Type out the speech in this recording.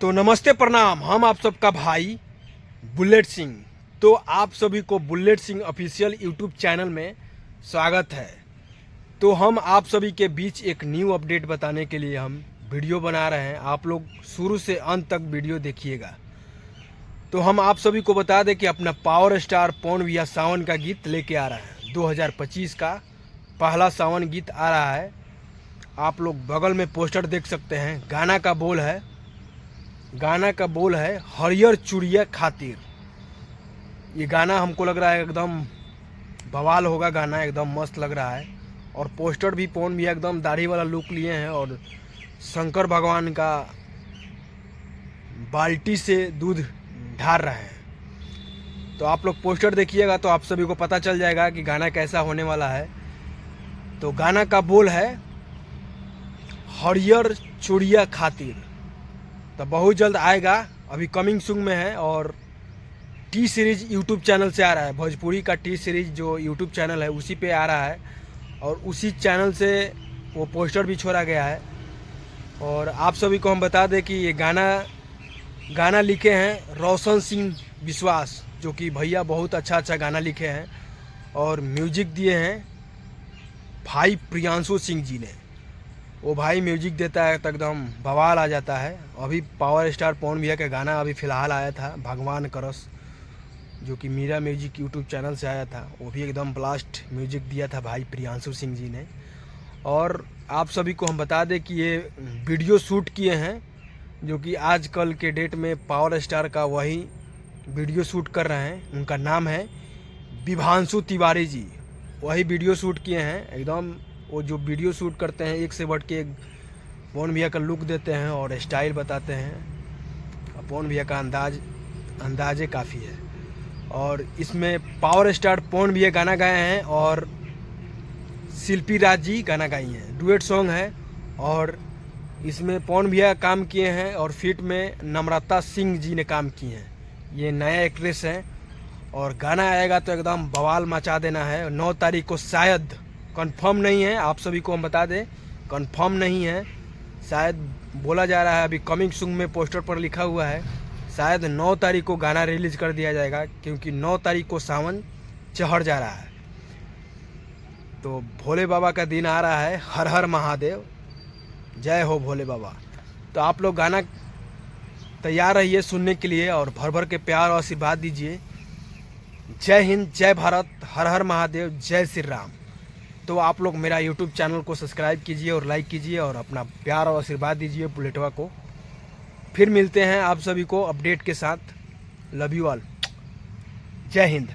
तो नमस्ते प्रणाम, हम आप सबका भाई बुलेट सिंह। तो आप सभी को bullet Singh official YouTube channel में स्वागत है। तो हम आप सभी के बीच एक न्यू अपडेट बताने के लिए हम वीडियो बना रहे हैं। आप लोग शुरू से अंत तक वीडियो देखिएगा। तो हम आप सभी को बता दें कि अपना पावर स्टार पवन भैया सावन का गीत लेके आ रहा है। 2025 का पहला सावन गीत आ रहा है। आप लोग बगल में पोस्टर देख सकते हैं। गाना का बोल है हरियर चूड़िया खातिर। ये गाना हमको लग रहा है एकदम बवाल होगा। गाना एकदम मस्त लग रहा है। और पोस्टर भी पवन भैया एकदम दाढ़ी वाला लुक लिए हैं और शंकर भगवान का बाल्टी से दूध ढार रहे हैं। तो आप लोग पोस्टर देखिएगा तो आप सभी को पता चल जाएगा कि गाना कैसा होने वाला है। तो गाना का बोल है हरियर चूड़िया खातिर। तो बहुत जल्द आएगा, अभी कमिंग सून में है। और टी सीरीज यूट्यूब चैनल से आ रहा है। भोजपुरी का टी सीरीज जो यूट्यूब चैनल है उसी पे आ रहा है और उसी चैनल से वो पोस्टर भी छोड़ा गया है। और आप सभी को हम बता दें कि ये गाना लिखे हैं रोशन सिंह विश्वास, जो कि भैया बहुत अच्छा गाना लिखे हैं। और म्यूजिक दिए हैं भाई प्रियांशु सिंह जी ने। वो भाई म्यूजिक देता है तो एकदम बवाल आ जाता है। अभी पावर स्टार पवन भैया का गाना अभी फ़िलहाल आया था भगवान करस, जो कि मीरा म्यूजिक यूट्यूब चैनल से आया था। वो भी एकदम ब्लास्ट म्यूजिक दिया था भाई प्रियांशु सिंह जी ने। और आप सभी को हम बता दें कि ये वीडियो शूट किए हैं, जो कि आजकल के डेट में पावर स्टार का वही वीडियो शूट कर रहे हैं। उनका नाम है विभांशु तिवारी जी। वही वीडियो शूट किए हैं। एकदम वो जो वीडियो शूट करते हैं एक से बढ़ के एक पवन भैया का लुक देते हैं और स्टाइल बताते हैं। पवन भैया का अंदाजे काफ़ी है। और इसमें पावर स्टार पवन भैया गाना गाए हैं और शिल्पी राज जी गाना गाई हैं। डुएट सॉन्ग है। और इसमें पवन भैया काम किए हैं और फीट में नम्रता सिंह जी ने काम किए हैं। ये नया एक्ट्रेस हैं। और गाना आएगा तो एकदम बवाल मचा देना है। 9 तारीख को शायद, कंफर्म नहीं है, आप सभी को हम बता दें कंफर्म नहीं है, शायद बोला जा रहा है। अभी कमिंग सून में पोस्टर पर लिखा हुआ है शायद 9 तारीख को गाना रिलीज कर दिया जाएगा, क्योंकि 9 तारीख को सावन चढ़ जा रहा है। तो भोले बाबा का दिन आ रहा है। हर हर महादेव, जय हो भोले बाबा। तो आप लोग गाना तैयार रहिए सुनने के लिए और भर भर के प्यार और आशीर्वाद दीजिए। जय हिंद, जय भारत, हर हर महादेव, जय श्री राम। तो आप लोग मेरा यूट्यूब चैनल को सब्सक्राइब कीजिए और लाइक कीजिए और अपना प्यार और आशीर्वाद दीजिए बुलेटवा को। फिर मिलते हैं आप सभी को अपडेट के साथ। Love you all. जय हिंद।